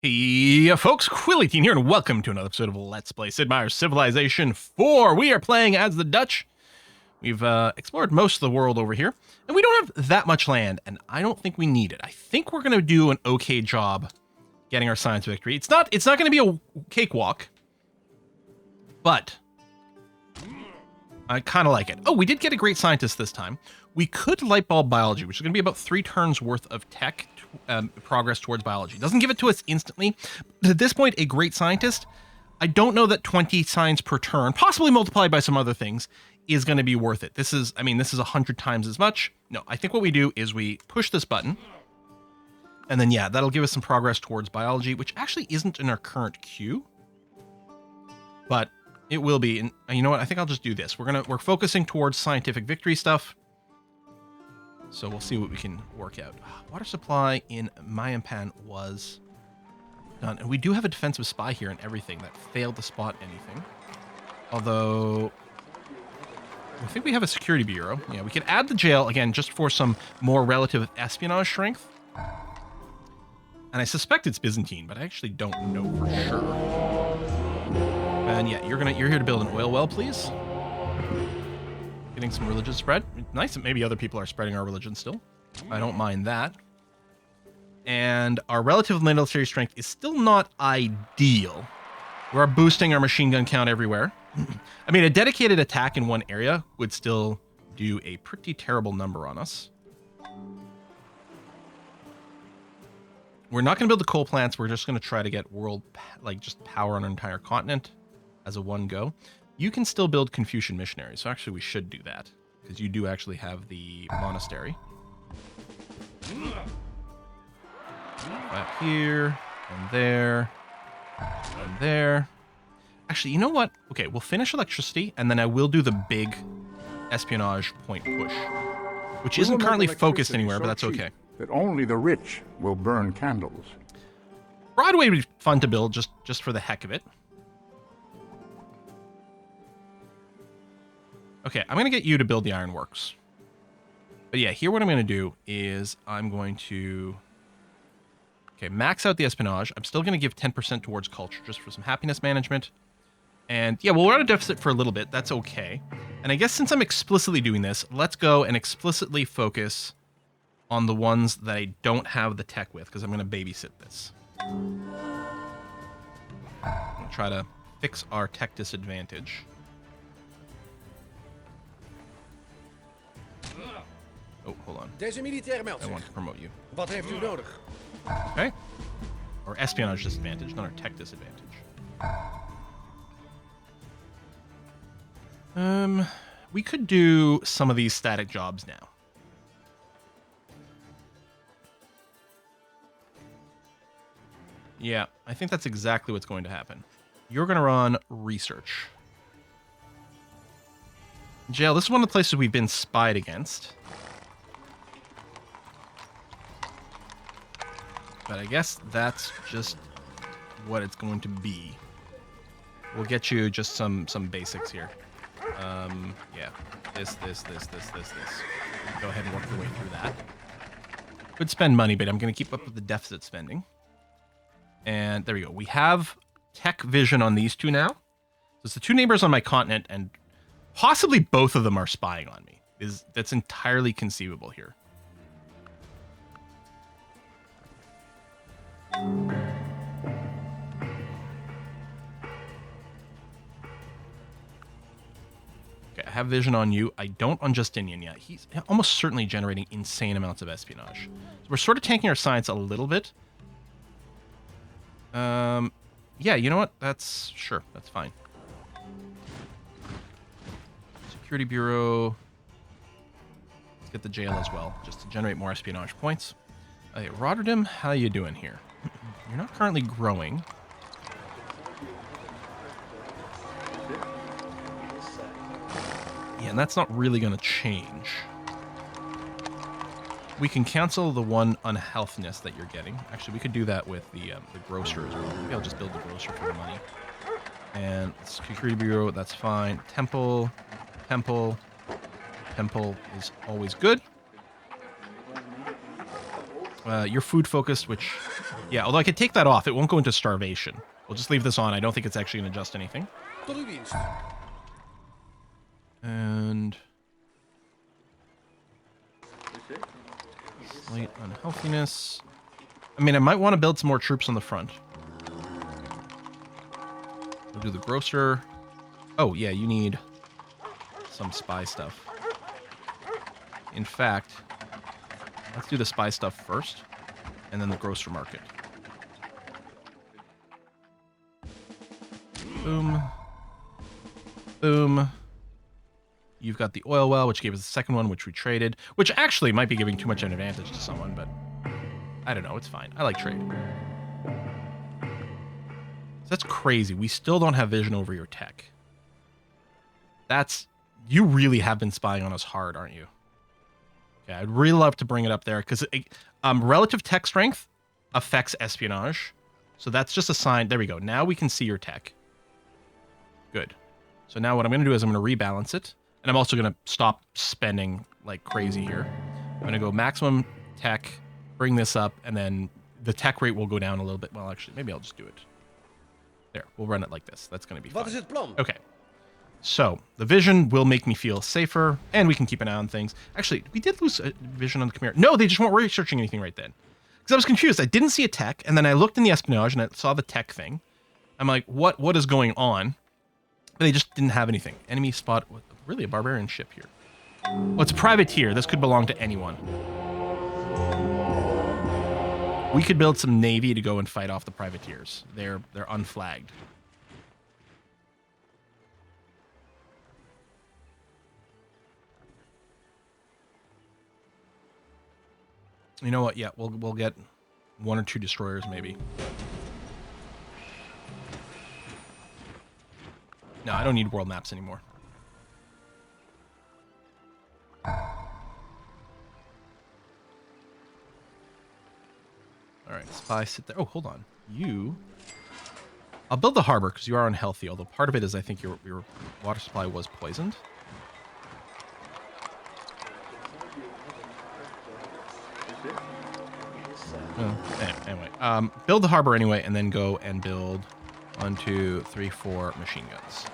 Hey, folks, Quilly here, and welcome to another episode of Let's Play Sid Meier's Civilization 4. We are playing as the Dutch. We've explored most of the world over here, and we don't have that much land, and I don't think we need it. I think we're going to do an okay job getting our science victory. It's not going to be a cakewalk, but I kind of like it. Oh, we did get a great scientist this time. We could light bulb biology, which is going to be about 3 turns worth of tech progress towards biology. Doesn't give it to us instantly. But at this point, a great scientist, I don't know that 20 science per turn, possibly multiplied by some other things, is going to be worth it. This is 100 times as much. No, I think what we do is we push this button, and then, yeah, that'll give us some progress towards biology, which actually isn't in our current queue, but it will be. And you know what? I think I'll just do this. We're focusing towards scientific victory stuff. So we'll see what we can work out. Water supply in Mayampan was done. And we do have a defensive spy here and everything that failed to spot anything. Although, I think we have a security bureau. Yeah, we could add the jail, again, just for some more relative espionage strength. And I suspect it's Byzantine, but I actually don't know for sure. And yeah, you're here to build an oil well, please. Getting some religious spread. Nice that maybe other people are spreading our religion still. I don't mind that. And our relative military strength is still not ideal. We're boosting our machine gun count everywhere. I mean, a dedicated attack in one area would still do a pretty terrible number on us. We're not going to build the coal plants. We're just going to try to get just power on an entire continent as a one go. You can still build Confucian missionaries, so actually we should do that, because you do actually have the monastery. That here, and there, and there. Actually, you know what? Okay, we'll finish electricity, and then I will do the big espionage point push, which isn't currently focused anywhere, but that's okay. That only the rich will burn candles. Broadway would be fun to build, just for the heck of it. Okay, I'm going to get you to build the ironworks. But yeah, here what I'm going to do is I'm going to... Okay, max out the espionage. I'm still going to give 10% towards culture, just for some happiness management. And yeah, well, we're on a deficit for a little bit. That's okay. And I guess since I'm explicitly doing this, let's go and explicitly focus on the ones that I don't have the tech with, because I'm going to babysit this. I'm going to try to fix our tech disadvantage. Oh, hold on. Deze militair meldt I zich. want to promote you. Wat heeft u nodig? Okay. Or espionage disadvantage, not our tech disadvantage. We could do some of these static jobs now. Yeah, I think that's exactly what's going to happen. You're going to run research. Jail, this is one of the places we've been spied against. But I guess that's just what it's going to be. We'll get you just some basics here. Yeah. This. Go ahead and work your way through that. Could spend money, but I'm going to keep up with the deficit spending. And there we go. We have tech vision on these two now. So it's the two neighbors on my continent, and possibly both of them are spying on me. That's entirely conceivable here. Okay, I have vision on you. I don't on Justinian yet. He's almost certainly generating insane amounts of espionage. So we're sort of tanking our science a little bit. Yeah, you know what? That's fine. Security Bureau. Let's get the jail as well, just to generate more espionage points. Okay, Rotterdam, how you doing here? You're not currently growing. Yeah, and that's not really going to change. We can cancel the one unhealthiness that you're getting. Actually, we could do that with the grocer as well. Maybe I'll just build the grocer for the money. And Security Bureau, that's fine. Temple is always good. You're food focused, which, yeah, although I could take that off, it won't go into starvation. We'll just leave this on. I don't think it's actually going to adjust anything. And slight unhealthiness. I mean, I might want to build some more troops on the front. We'll do the grocer. Oh, yeah, you need some spy stuff. In fact, let's do the spy stuff first, and then the grocer market. Boom. Boom. You've got the oil well, which gave us the second one, which we traded, which actually might be giving too much an advantage to someone, but I don't know. It's fine. I like trade. So that's crazy. We still don't have vision over your tech. You really have been spying on us hard, aren't you? Okay, I'd really love to bring it up there because relative tech strength affects espionage. So that's just a sign. There we go. Now we can see your tech. Good. So now what I'm going to do is I'm going to rebalance it. And I'm also going to stop spending like crazy here. I'm going to go maximum tech, bring this up, and then the tech rate will go down a little bit. Well, actually, maybe I'll just do it. There, we'll run it like this. That's going to be fine. Okay. So the vision will make me feel safer, and we can keep an eye on things. Actually, we did lose vision on the Chimera. No, they just weren't researching anything right then. Because I was confused. I didn't see a tech, and then I looked in the espionage, and I saw the tech thing. I'm like, what is going on? But they just didn't have anything. Enemy spot with really a barbarian ship here. Well, it's a privateer. This could belong to anyone. We could build some navy to go and fight off the privateers. They're unflagged. You know what? Yeah, we'll get 1 or 2 destroyers maybe. No, I don't need world maps anymore. All right, spy, sit there. Oh, hold on. I'll build the harbor because you are unhealthy, although part of it is I think your water supply was poisoned. Anyway, build the harbor anyway, and then go and build 1, 2, 3, 4 machine guns.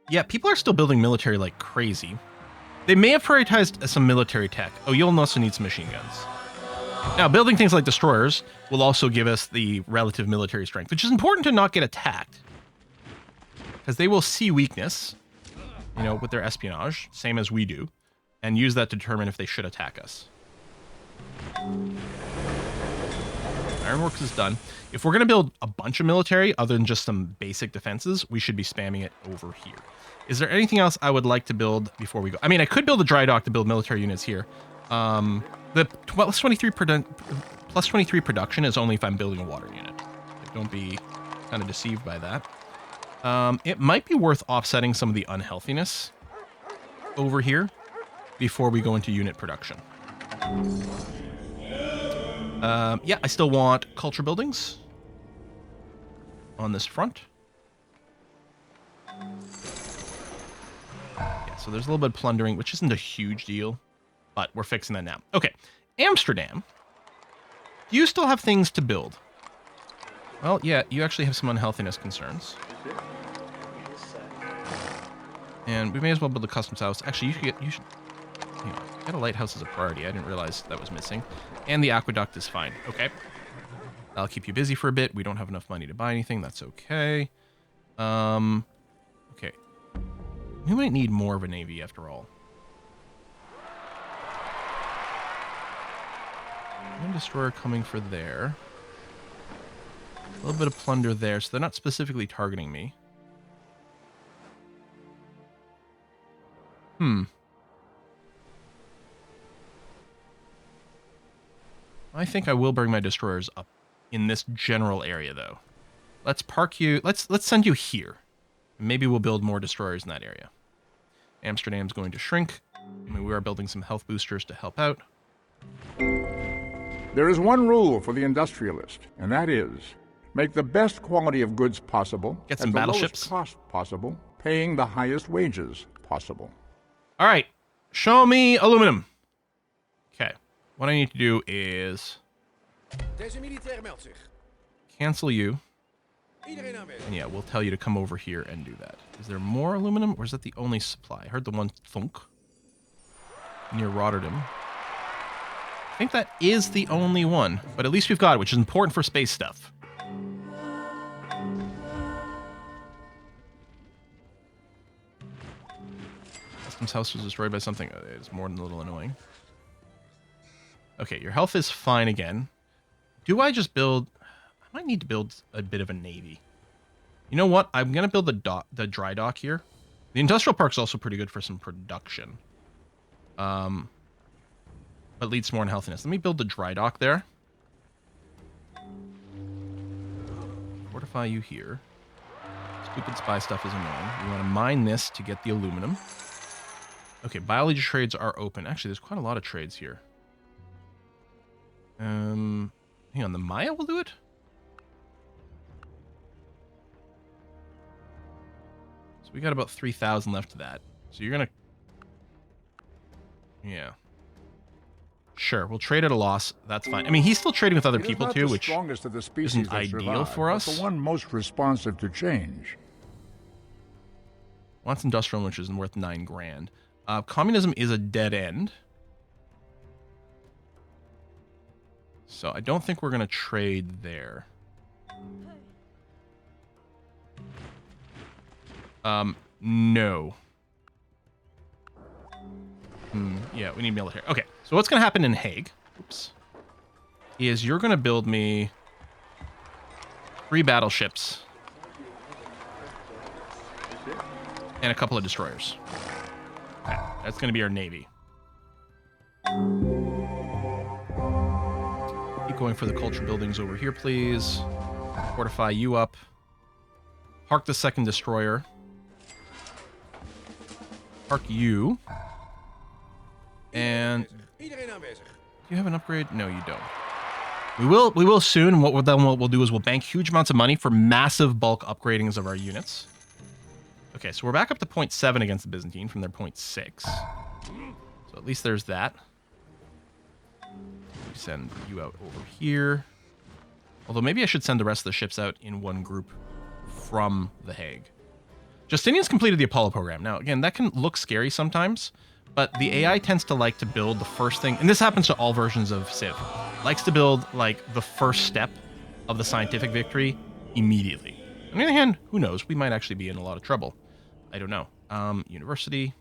Yeah, people are still building military like crazy. They may have prioritized some military tech. Oh, you'll also need some machine guns. Now, building things like destroyers will also give us the relative military strength, which is important to not get attacked. Because they will see weakness, you know, with their espionage, same as we do, and use that to determine if they should attack us. Ironworks is done. If we're going to build a bunch of military, other than just some basic defenses, we should be spamming it over here. Is there anything else I would like to build before we go? I mean, I could build a dry dock to build military units here. The plus 23 production is only if I'm building a water unit. Like, don't be kind of deceived by that. It might be worth offsetting some of the unhealthiness over here before we go into unit production. Yeah, I still want culture buildings on this front. Yeah, so there's a little bit of plundering, which isn't a huge deal, but we're fixing that now. Okay, Amsterdam. Do you still have things to build? Well, yeah, you actually have some unhealthiness concerns. And we may as well build a customs house. Actually, you should get a lighthouse as a priority. I didn't realize that was missing. And the aqueduct is fine. Okay. I'll keep you busy for a bit. We don't have enough money to buy anything. That's okay. Okay. We might need more of a navy after all. One destroyer coming for there. A little bit of plunder there, so they're not specifically targeting me. I think I will bring my destroyers up in this general area, though. Let's park you. Let's send you here. Maybe we'll build more destroyers in that area. Amsterdam's going to shrink. I mean, we are building some health boosters to help out. There is one rule for the industrialist, and that is, make the best quality of goods possible Get some at the battleships. lowest cost possible, paying the highest wages possible. All right. Show me aluminum. Okay. what I need to do is Deze militair meldt zich. cancel you. Iedereen aanwezig. And yeah, we'll tell you to come over here and do that. Is there more aluminum, or is that the only supply? I heard the one thunk near Rotterdam. I think that is the only one, but at least we've got it, which is important for space stuff. Customs house was destroyed by something. It's more than a little annoying. Okay, your health is fine again. Do I just build... I might need to build a bit of a navy. You know what? I'm going to build the dry dock here. The industrial park's also pretty good for some production. But leads more in healthiness. Let me build the dry dock there. Fortify you here. Stupid spy stuff is annoying. We want to mine this to get the aluminum. Okay, biology trades are open. Actually, there's quite a lot of trades here. Hang on, the Maya will do it? So we got about 3,000 left of that. So you're going to... Yeah. Sure, we'll trade at a loss. That's fine. I mean, he's still trading with other people too, which isn't ideal for us. The one most responsive to change. Wants industrial, which isn't worth 9 grand. Communism is a dead end. So I don't think we're going to trade there. No. Yeah, we need military. Okay, so what's going to happen in Hague, oops, is you're going to build me 3 battleships and a couple of destroyers. Okay, that's going to be our navy. Keep going for the culture buildings over here, please. Fortify you up. Park the second destroyer. Park you. And do you have an upgrade? No, you don't. We will soon. What we'll do is we'll bank huge amounts of money for massive bulk upgradings of our units. Okay, so we're back up to 0.7 against the Byzantine from their 0.6. So at least there's that. We send you out over here. Although maybe I should send the rest of the ships out in one group from The Hague. Justinian's completed the Apollo program. Now, again, that can look scary sometimes. But the AI tends to like to build the first thing, and this happens to all versions of Civ, likes to build, like, the first step of the scientific victory immediately. On the other hand, who knows? We might actually be in a lot of trouble. I don't know. University.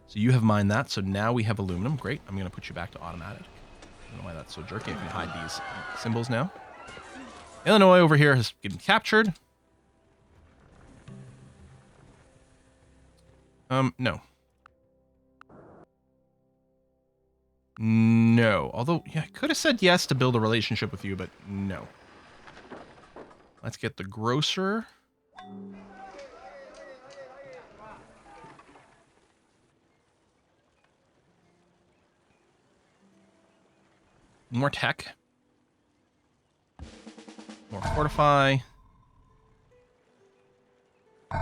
So you have mined that, so now we have aluminum. Great. I'm going to put you back to automatic. I don't know why that's so jerky. I can hide these symbols now. Illinois over here has been captured. No. No. Although, yeah, I could have said yes to build a relationship with you, but no. Let's get the grocer. More tech. More fortify.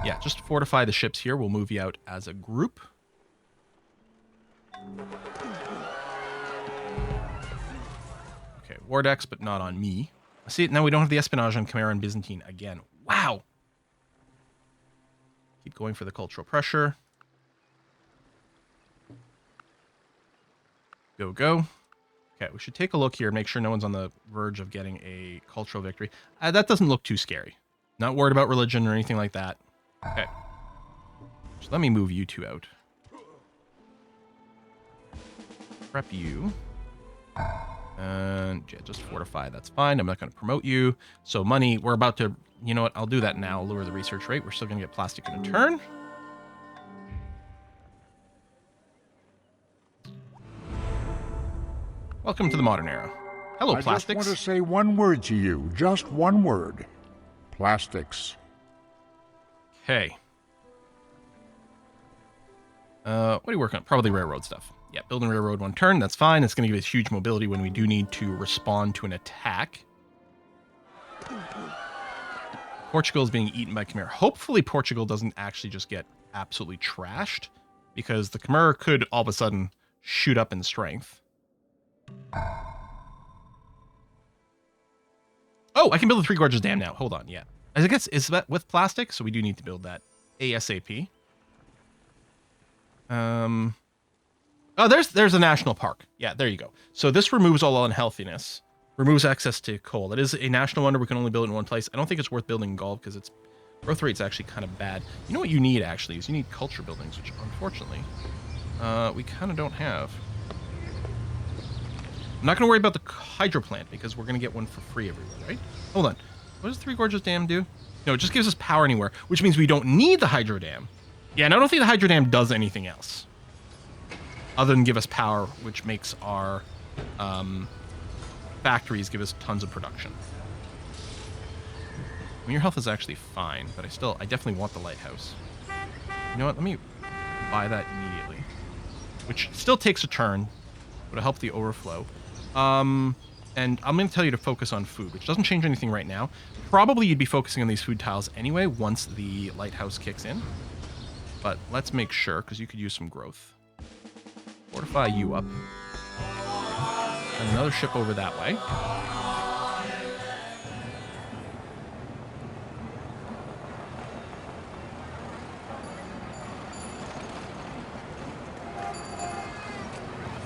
Yeah, just fortify the ships here. We'll move you out as a group. Okay, war decks, but not on me. See, now we don't have the espionage on Chimera and Byzantine again. Wow! Keep going for the cultural pressure. Go, go. Okay, we should take a look here, make sure no one's on the verge of getting a cultural victory. That doesn't look too scary. Not worried about religion or anything like that. Okay. So let me move you two out. Prep you. And yeah, just fortify. That's fine. I'm not going to promote you. So money, we're about to... You know what? I'll do that now. I'll lower the research rate. We're still going to get plastic in a turn. Welcome to the modern era. Hello, plastics. I just want to say one word to you. Just one word. Plastics. Okay. What are you working on? Probably railroad stuff. Yeah, building railroad one turn. That's fine. It's going to give us huge mobility when we do need to respond to an attack. Portugal is being eaten by Chimera. Hopefully Portugal doesn't actually just get absolutely trashed, because the Chimera could all of a sudden shoot up in strength. Oh, I can build a Three Gorges Dam now. Hold on, yeah. I guess, is that with plastic? So we do need to build that ASAP. Oh, there's a national park. Yeah, there you go. So this removes all unhealthiness. Removes access to coal. It is a national wonder. We can only build it in one place. I don't think it's worth building in Gaul because its growth rate's actually kind of bad. You know what you need, actually, is you need culture buildings, which, unfortunately, we kind of don't have. I'm not going to worry about the hydro plant because we're going to get one for free everywhere, right? Hold on. What does Three Gorges Dam do? No, it just gives us power anywhere, which means we don't need the hydro dam. Yeah, and I don't think the hydro dam does anything else other than give us power, which makes our factories give us tons of production. I mean, your health is actually fine, but I definitely want the lighthouse. You know what? Let me buy that immediately, which still takes a turn, but it'll help the overflow. And I'm going to tell you to focus on food, which doesn't change anything right now. Probably you'd be focusing on these food tiles anyway once the lighthouse kicks in. But let's make sure, because you could use some growth. Fortify you up. And another ship over that way.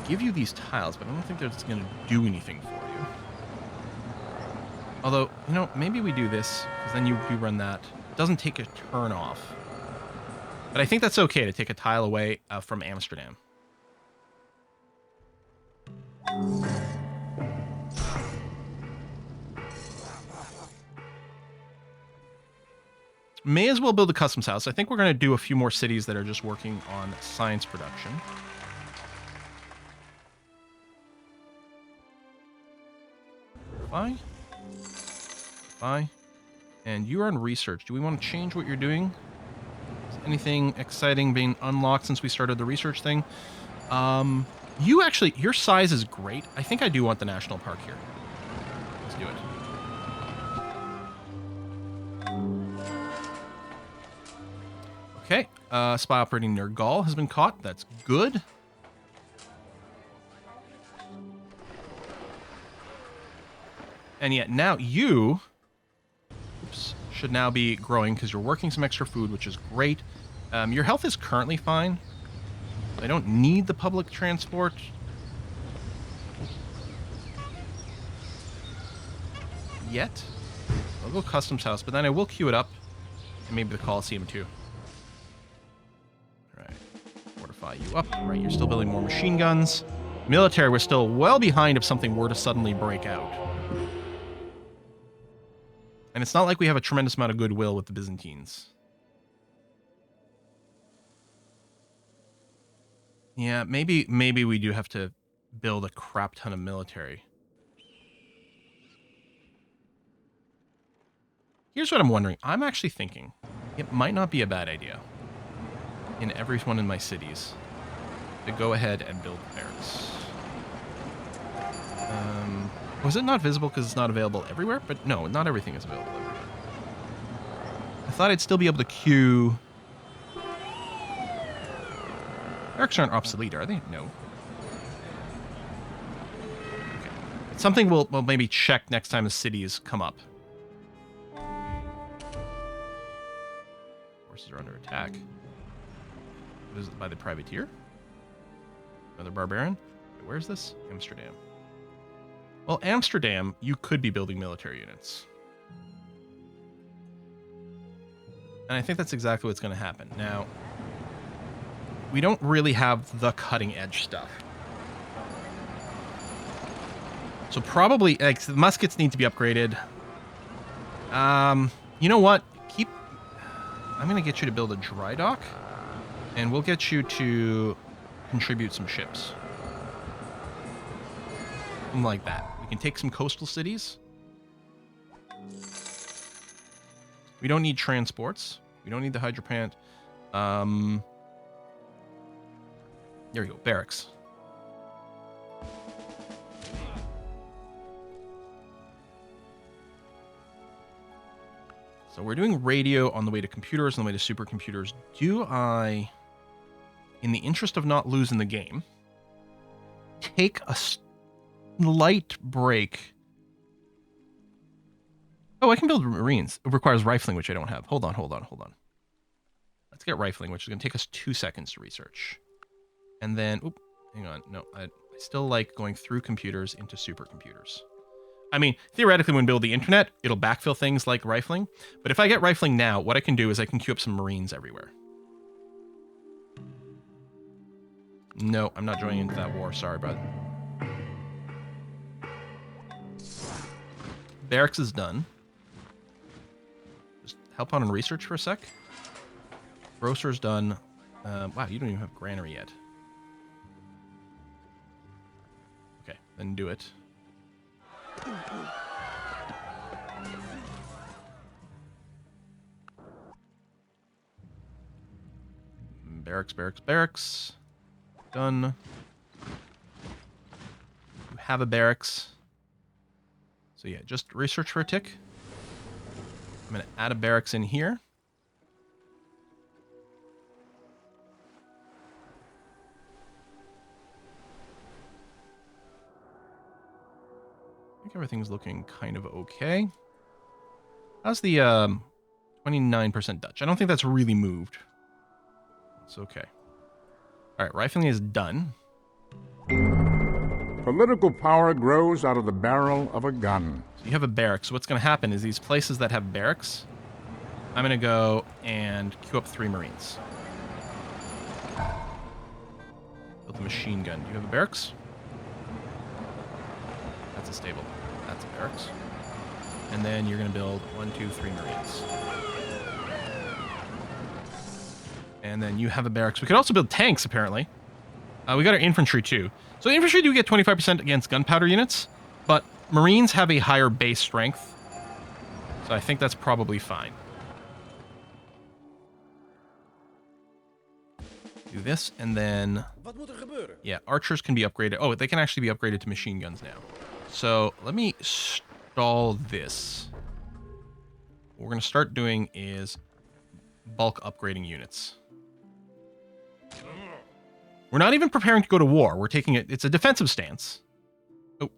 Give you these tiles, but I don't think that's going to do anything for you. Although, you know, maybe we do this, because then you run that. It doesn't take a turn off. But I think that's okay to take a tile away from Amsterdam. May as well build a customs house. I think we're going to do a few more cities that are just working on science production. Bye. And you are in research. Do we want to change what you're doing? Is anything exciting being unlocked since we started the research thing? You actually, your size is great. I think I do want the national park here. Let's do it. Okay. Spy operating near Gaul has been caught. That's good. And yet now you should now be growing because you're working some extra food, which is great. Your health is currently fine. I don't need the public transport. Yet. I'll go customs house, but then I will queue it up. And maybe the Coliseum too. Alright. Fortify you up. Right, you're still building more machine guns. Military, we're still well behind if something were to suddenly break out. And it's not like we have a tremendous amount of goodwill with the Byzantines. Yeah, maybe we do have to build a crap ton of military. Here's what I'm wondering. I'm actually thinking it might not be a bad idea in every one of my cities to go ahead and build barracks. Was it not visible because it's not available everywhere? But no, not everything is available everywhere. I thought I'd still be able to queue. Barracks aren't obsolete, are they? No. Okay. It's something we'll maybe check next time the cities come up. Forces are under attack. What is it, by the privateer? Another barbarian? Wait, where's this? Amsterdam. Well, Amsterdam, you could be building military units. And I think that's exactly what's going to happen. Now, we don't really have the cutting edge stuff. So probably, like, the muskets need to be upgraded. You know what? I'm going to get you to build a dry dock. And we'll get you to contribute some ships. Something like that. We can take some coastal cities. We don't need transports. We don't need the hydroplant. There we go. Barracks. So we're doing radio on the way to computers, on the way to supercomputers. Do I, in the interest of not losing the game, take a slight break. Oh, I can build Marines. It requires rifling, which I don't have. Hold on. Let's get rifling, which is going to take us 2 seconds to research. And then, oop, hang on. No, I still like going through computers into supercomputers. I mean, theoretically, when we build the internet, it'll backfill things like rifling. But if I get rifling now, what I can do is I can queue up some Marines everywhere. No, I'm not joining into that war. Sorry, bud. Barracks is done. Just help on research for a sec. Grocer's done. Wow, you don't even have granary yet. Okay, then do it. Barracks. Done. You have a barracks. So yeah, just research for a tick. I'm going to add a barracks in here. I think everything's looking kind of okay. How's the 29% Dutch? I don't think that's really moved. It's okay. All right, rifling is done. Political power grows out of the barrel of a gun. So you have a barracks. So what's going to happen is these places that have barracks, I'm going to go and queue up 3 Marines. Build a machine gun. Do you have a barracks? That's a stable. That's a barracks. And then you're going to build 1, 2, 3 Marines. And then you have a barracks. We could also build tanks, apparently. We got our infantry, too. So infantry do get 25% against gunpowder units, but Marines have a higher base strength. So I think that's probably fine. Do this, and then... Wat moet gebeuren? Yeah, archers can be upgraded. Oh, they can actually be upgraded to machine guns now. So let me stall this. What we're going to start doing is bulk upgrading units. We're not even preparing to go to war. We're taking it. It's a defensive stance. Oh,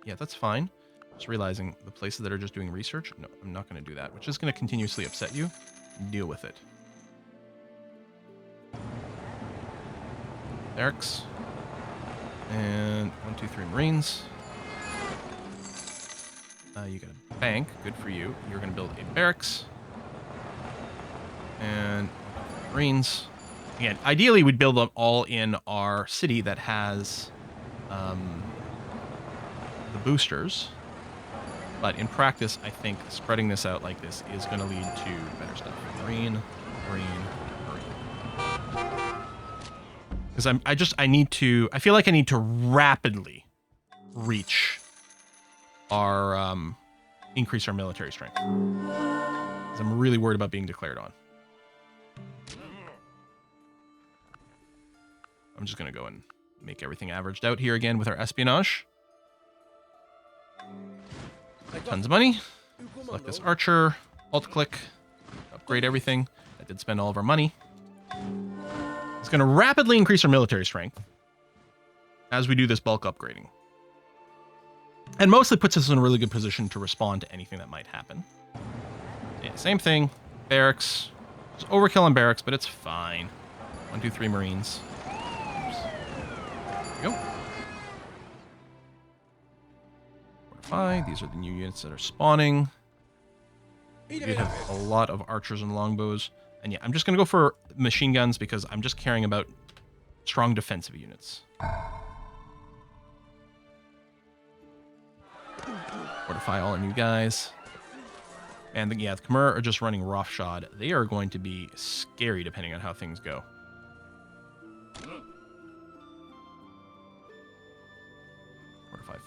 yeah, that's fine. Just realizing the places that are just doing research. No, I'm not going to do that, which is going to continuously upset you. Deal with it. Barracks. And 1, 2, 3 Marines. You got a bank. Good for you. You're going to build a barracks. And Marines. Again, ideally, we'd build them all in our city that has the boosters. But in practice, I think spreading this out like this is going to lead to better stuff. Marine. Because I feel like I need to rapidly reach our, increase our military strength. Because I'm really worried about being declared on. I'm just going to go and make everything averaged out here again with our espionage. Tons of money. Select this archer. Alt-click. Upgrade everything. That did spend all of our money. It's going to rapidly increase our military strength as we do this bulk upgrading. And mostly puts us in a really good position to respond to anything that might happen. Yeah, same thing. Barracks. It's overkill on barracks, but it's fine. 1, 2, 3 Marines. There we go. Fortify. These are the new units that are spawning. We have a lot of archers and longbows. And yeah, I'm just going to go for machine guns because I'm just caring about strong defensive units. Fortify all our new guys. And yeah, the Khmer are just running roughshod. They are going to be scary depending on how things go.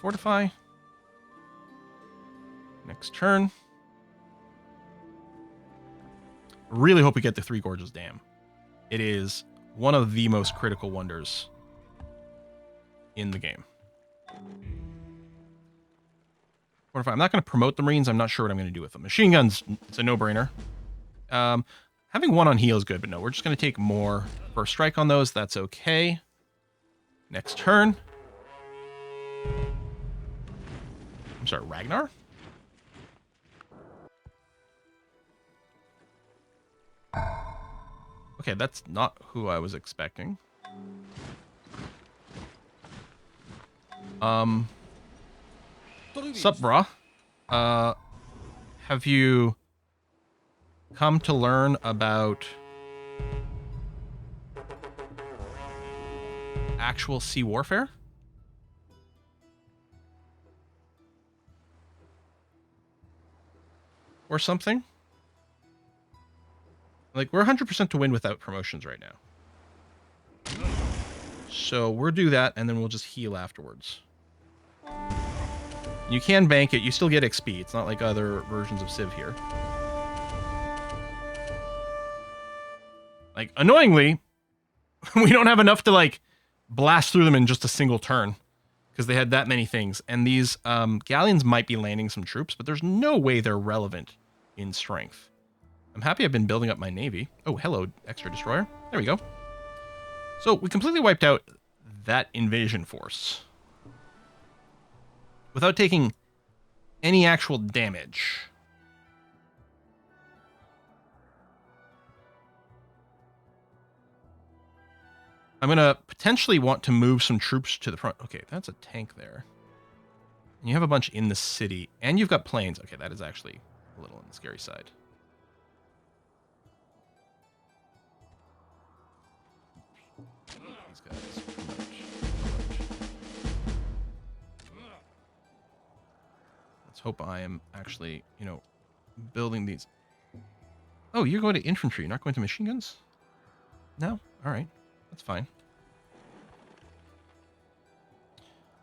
Fortify. Next turn. Really hope we get the Three Gorges Dam. It is one of the most critical wonders in the game. Fortify. I'm not going to promote the Marines. I'm not sure what I'm going to do with them. Machine guns, it's a no-brainer. Having 1 on heal is good, but no, we're just going to take more first strike on those. That's okay. Next turn. I'm sorry, Ragnar? Okay, that's not who I was expecting. Tot uw Sup, dienst. brah? Have you come to learn about actual sea warfare? Or something? Like, we're 100% to win without promotions right now. So we'll do that, and then we'll just heal afterwards. You can bank it. You still get XP. It's not like other versions of Civ here. Like, annoyingly, we don't have enough to, like, blast through them in just a single turn. Because they had that many things. And these galleons might be landing some troops, but there's no way they're relevant in strength. I'm happy I've been building up my navy. Oh, hello, extra destroyer. There we go. So we completely wiped out that invasion force without taking any actual damage. I'm going to potentially want to move some troops to the front. Okay, that's a tank there. And you have a bunch in the city, and you've got planes. Okay, that is actually a little on the scary side. These guys. Let's hope I am actually, you know, building these. Oh, you're going to infantry. You're not going to machine guns? No? All right. That's fine.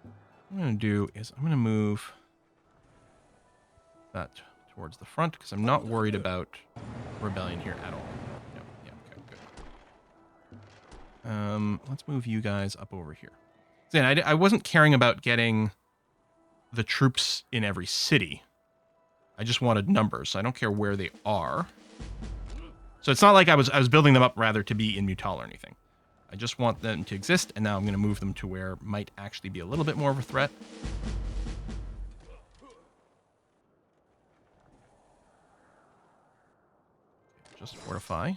What I'm going to do is I'm going to move that towards the front because I'm not worried about rebellion here at all. No. Yeah, okay, good. Let's move you guys up over here. Then I wasn't caring about getting the troops in every city. I just wanted numbers, so I don't care where they are. So it's not like I was building them up rather to be in Mutal or anything. I just want them to exist, and now I'm going to move them to where might actually be a little bit more of a threat. Just fortify. I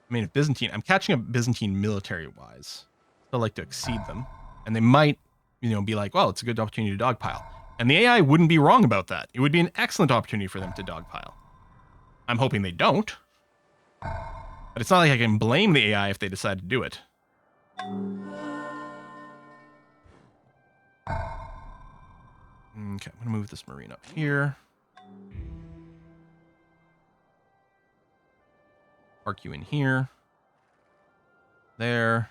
mean, if Byzantine, I'm catching up Byzantine military-wise. I'd like to exceed them, and they might, you know, be like, well, it's a good opportunity to dogpile. And the AI wouldn't be wrong about that. It would be an excellent opportunity for them to dogpile. I'm hoping they don't. But it's not like I can blame the AI if they decide to do it. Okay, I'm going to move this marine up here. Park you in here. There.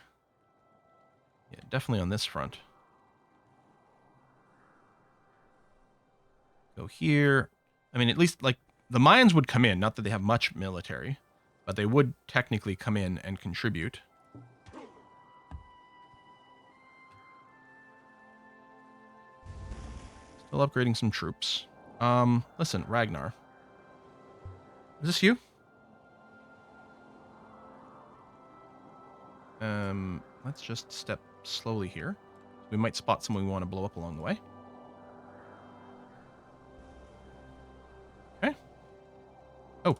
Yeah, definitely on this front. Go here. I mean, at least, like, the Mayans would come in. Not that they have much military, but they would technically come in and contribute. Still upgrading some troops. Listen, Ragnar. Is this you? Let's just step slowly here. We might spot someone we want to blow up along the way. Okay. Oh,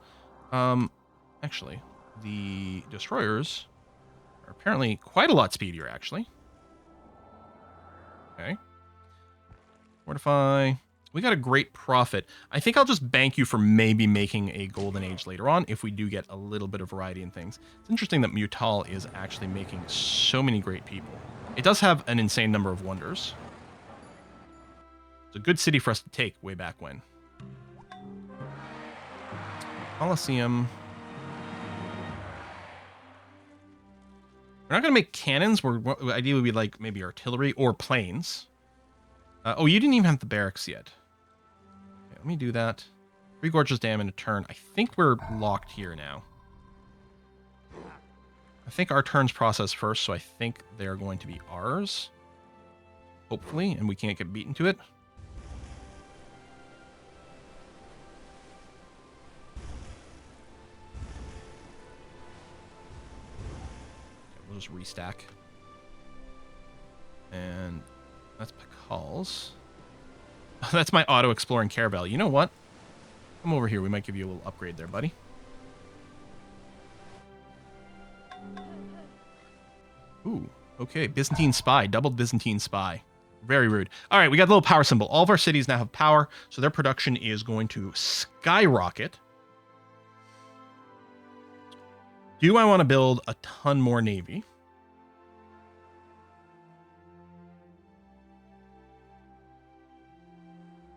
actually, the destroyers are apparently quite a lot speedier, actually. Okay. Fortify. We got a great profit. I think I'll just bank you for maybe making a golden age later on if we do get a little bit of variety in things. It's interesting that Mutal is actually making so many great people. It does have an insane number of wonders. It's a good city for us to take way back when. Colosseum. We're not going to make cannons. We're ideally we'd like maybe artillery or planes. Oh, you didn't even have the barracks yet. Okay, let me do that. 3 Gorgeous Dam in a turn. I think we're locked here now. I think our turns process first, so I think they're going to be ours. Hopefully, and we can't get beaten to it. Okay, we'll just restack. That's Pakal's. That's my auto-exploring caravel. You know what? Come over here. We might give you a little upgrade there, buddy. Ooh, okay. Byzantine spy. Doubled Byzantine spy. Very rude. All right, we got a little power symbol. All of our cities now have power, so their production is going to skyrocket. Do I want to build a ton more navy?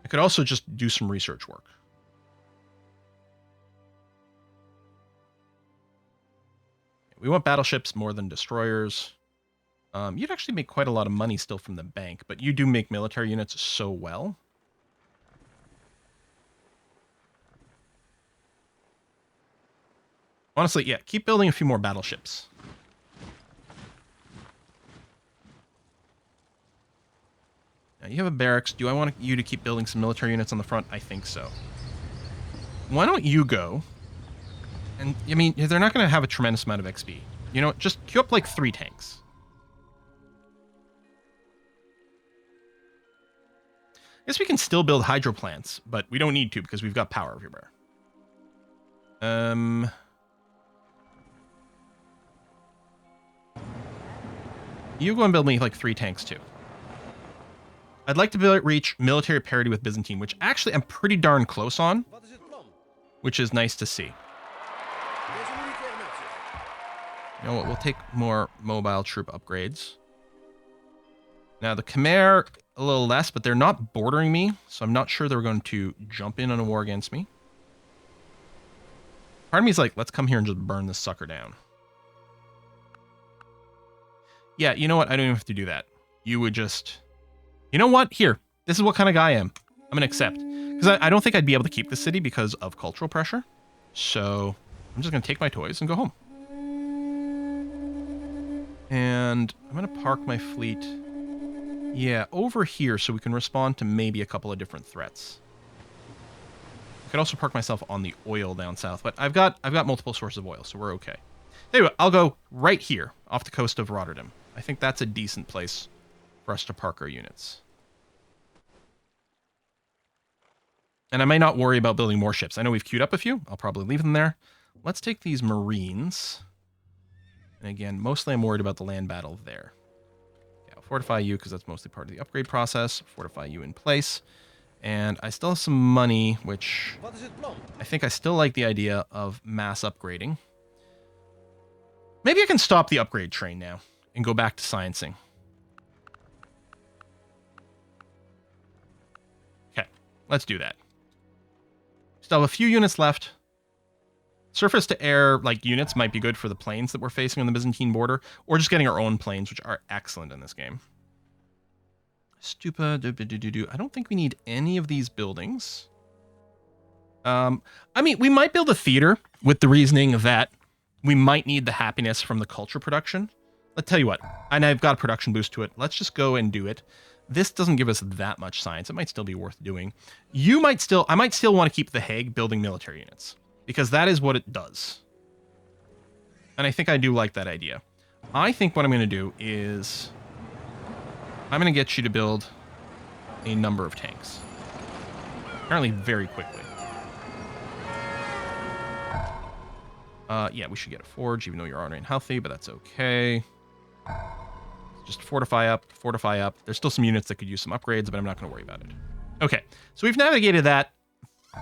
I could also just do some research work. We want battleships more than destroyers. You'd actually make quite a lot of money still from the bank, but you do make military units so well. Honestly, yeah, keep building a few more battleships. Now, you have a barracks. Do I want you to keep building some military units on the front? I think so. Why don't you go? And, I mean, they're not going to have a tremendous amount of XP. You know, just queue up like 3 tanks. I guess we can still build hydro plants, but we don't need to because we've got power everywhere. You go and build me like 3 tanks too. I'd like to reach military parity with Byzantine, which actually I'm pretty darn close on, which is nice to see. You know what? We'll take more mobile troop upgrades. Now the Khmer, a little less, but they're not bordering me, so I'm not sure they're going to jump in on a war against me. Part of me is like, let's come here and just burn this sucker down. Yeah, you know what? I don't even have to do that. You would just... You know what? Here. This is what kind of guy I am. I'm going to accept. Because I don't think I'd be able to keep the city because of cultural pressure. So I'm just going to take my toys and go home. And I'm going to park my fleet... Yeah, over here so we can respond to maybe a couple of different threats. I could also park myself on the oil down south, but I've got multiple sources of oil, so we're okay. Anyway, I'll go right here off the coast of Rotterdam. I think that's a decent place for us to park our units. And I may not worry about building more ships. I know we've queued up a few. I'll probably leave them there. Let's take these Marines. And again, mostly I'm worried about the land battle there. Yeah, I'll fortify you because that's mostly part of the upgrade process. Fortify you in place. And I still have some money, which I think I still like the idea of mass upgrading. Maybe I can stop the upgrade train now and go back to sciencing. Okay, let's do that. Still have a few units left. Surface to air like units might be good for the planes that we're facing on the Byzantine border, or just getting our own planes, which are excellent in this game. Stupa, I don't think we need any of these buildings. I mean, we might build a theater with the reasoning that we might need the happiness from the culture production. Let's tell you what, and I've got a production boost to it. Let's just go and do it. This doesn't give us that much science. It might still be worth doing. I might still want to keep the Hague building military units because that is what it does. And I think I do like that idea. I think what I'm going to do is I'm going to get you to build a number of tanks. Apparently very quickly. Yeah, we should get a forge, even though you're already unhealthy, but that's okay. Just fortify up, fortify up. There's still some units that could use some upgrades, but I'm not going to worry about it. Okay, so we've navigated that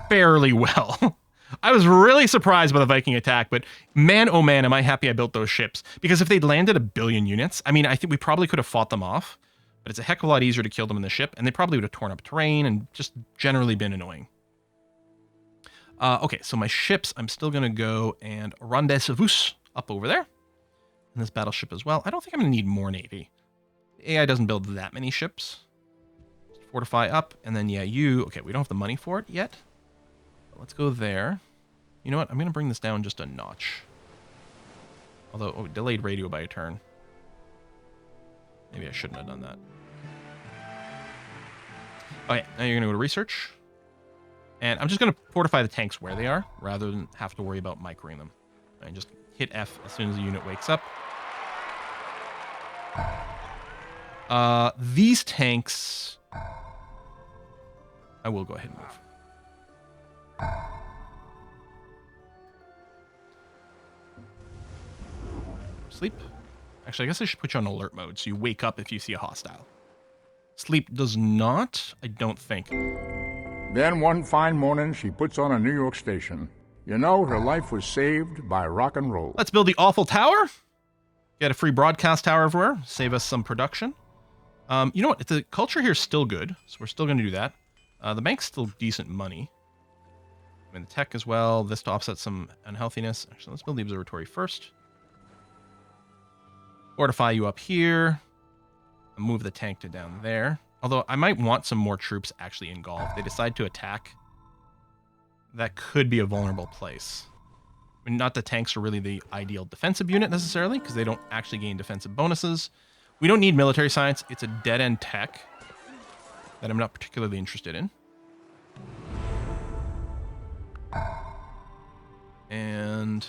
fairly well. I was really surprised by the Viking attack, but man, oh man, am I happy I built those ships. Because if they'd landed 1 billion units, I mean, I think we probably could have fought them off, but it's a heck of a lot easier to kill them in the ship, and they probably would have torn up terrain and just generally been annoying. Okay, so my ships, I'm still going to go and rendezvous up over there. And this battleship as well. I don't think I'm going to need more navy. The AI doesn't build that many ships. Just fortify up, and then, yeah, you... Okay, we don't have the money for it yet. Let's go there. You know what? I'm going to bring this down just a notch. Although, oh, delayed radio by a turn. Maybe I shouldn't have done that. Okay, now you're going to go to research. And I'm just going to fortify the tanks where they are, rather than have to worry about microing them. And just hit F as soon as the unit wakes up. These tanks, I will go ahead and move. Sleep. Actually, I guess I should put you on alert mode so you wake up if you see a hostile. Sleep does not, I don't think. Then one fine morning, she puts on a New York station. You know, her life was saved by rock and roll. Let's build the awful tower. Get a free broadcast tower everywhere. Save us some production. You know what? The culture here is still good, so we're still going to do that. The bank's still decent money. I mean, the tech as well. This to offset some unhealthiness. Actually, let's build the observatory first. Fortify you up here. Move the tank to down there. Although I might want some more troops actually in Gaul. If they decide to attack, that could be a vulnerable place. I mean, not that tanks are really the ideal defensive unit necessarily, because they don't actually gain defensive bonuses. We don't need military science. It's a dead-end tech that I'm not particularly interested in. And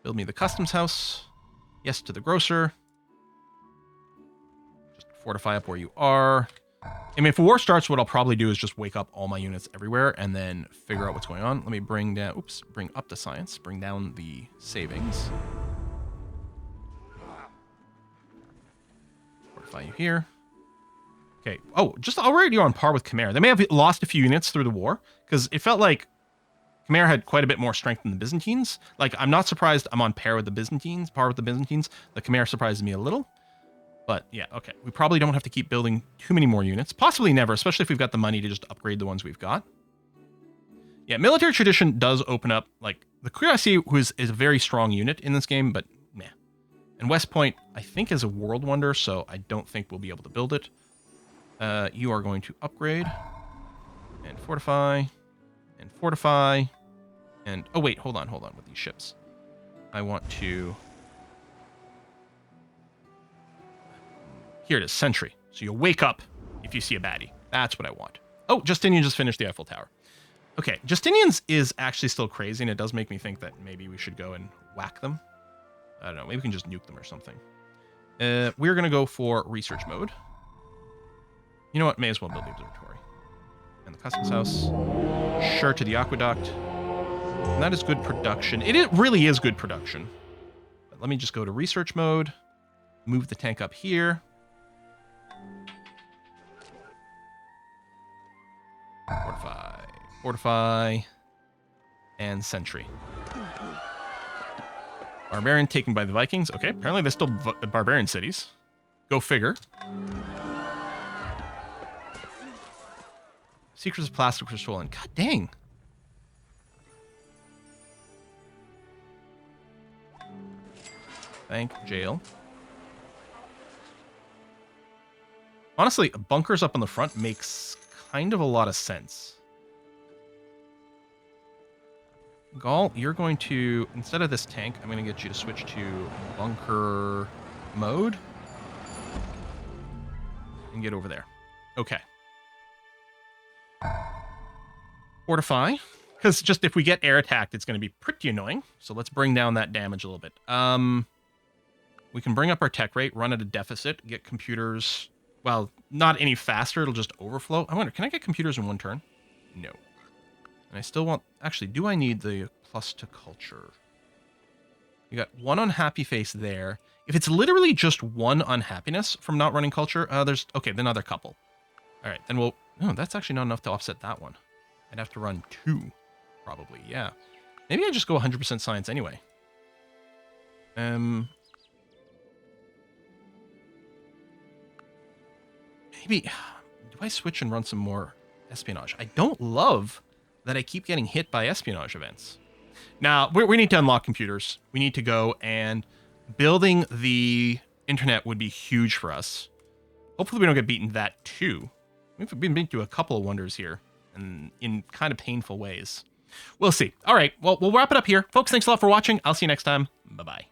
build me the customs house. Yes to the grocer. Just fortify up where you are. I mean, if a war starts, what I'll probably do is just wake up all my units everywhere and then figure out what's going on. Let me bring down, oops, bring up the science, bring down the savings. Fortify you here. Okay. Oh, just already on par with Khmer. They may have lost a few units through the war because it felt like Khmer had quite a bit more strength than the Byzantines. Like, I'm not surprised I'm on par with the Byzantines. The Khmer surprises me a little. But yeah, okay. We probably don't have to keep building too many more units. Possibly never, especially if we've got the money to just upgrade the ones we've got. Yeah, military tradition does open up, like, the cuirassier is a very strong unit in this game, but meh. And West Point, I think, is a world wonder, so I don't think we'll be able to build it. You are going to upgrade and fortify and fortify and... Oh, wait, hold on with these ships. I want to... Here it is, sentry. So you'll wake up if you see a baddie. That's what I want. Oh, Justinian just finished the Eiffel Tower. Okay, Justinian's is actually still crazy, and it does make me think that maybe we should go and whack them. I don't know, maybe we can just nuke them or something. We're going to go for research mode. You know what? May as well build the observatory. And the customs house. Sure to the aqueduct. And that is good production. It really is good production. But let me just go to research mode. Move the tank up here. Fortify. Fortify. And sentry. Barbarian taken by the Vikings. Okay, apparently they're still barbarian cities. Go figure. Secrets of Plastic were stolen. God dang. Bank, jail. Honestly, bunkers up on the front makes kind of a lot of sense. Gaul, you're going to, instead of this tank, I'm going to get you to switch to bunker mode. And get over there. Okay. Fortify. Because just if we get air attacked, it's going to be pretty annoying. So let's bring down that damage a little bit. We can bring up our tech rate, run at a deficit, get computers... Well, not any faster, it'll just overflow. I wonder, can I get computers in one turn? No. And I still want... Actually, do I need the plus to culture? You got one unhappy face there. If it's literally just one unhappiness from not running culture, there's... Okay, then another couple. All right, then we'll... No, that's actually not enough to offset that one. I'd have to run 2, probably, yeah. Maybe I just go 100% science anyway. Maybe... Do I switch and run some more espionage? I don't love that I keep getting hit by espionage events. Now, we need to unlock computers. We need to go, and building the internet would be huge for us. Hopefully we don't get beaten that too. We've been beaten to a couple of wonders here, and in kind of painful ways. We'll see. All right, well, we'll wrap it up here. Folks, thanks a lot for watching. I'll see you next time. Bye-bye.